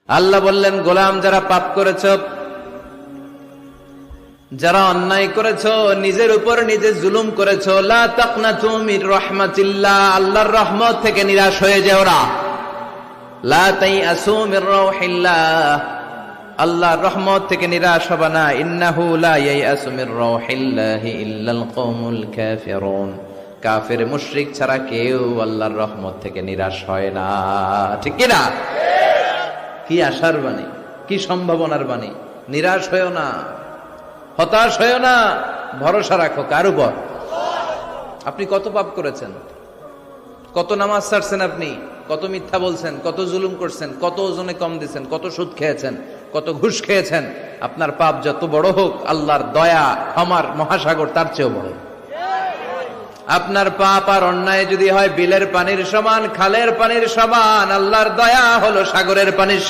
আল্লাহ বললেন, গোলাম যারা পাপ করেছ, যারা অন্যায় করেছ, নিজের উপর নিজে জুলুম করেছ, লা তাকনাতু মির রাহমাতিল্লাহ, আল্লাহর রহমত থেকে নিরাশ হয়ে যেও না। লা তাইআসু মির রাউহিল্লাহ, আল্লাহর রহমত থেকে নিরাশ হবে না। ইন্নাহু লা ইয়াইআসু মির রাউহিল্লাহি ইল্লাল কওমুল কাফিরুন, কাফের মুশরিক ছাড়া কেউ আল্লাহর রহমত থেকে নিরাশ হয় না। ঠিক কি না? কি আশার বাণী, কি সম্ভাবনার বাণী। নিরাশ হয়েও না, হতাশ হয়েও না, ভরসা রাখো কার উপর? আপনি কত পাপ করেছেন, কত নামাজ ছাড়ছেন, আপনি কত মিথ্যা বলছেন, কত জুলুম করছেন, কত ওজনে কম দিয়েছেন, কত সুদ খেয়েছেন, কত ঘুষ খেয়েছেন। আপনার পাপ যত বড় হোক, আল্লাহর দয়া ক্ষমার মহাসাগর তার চেয়েও বড়। আপনার পাপ আর অন্যায় যদি হয় বিলের পানির সমান, খালের পানির সমান, আল্লাহর দয়া হলো সাগরের পানির সমান।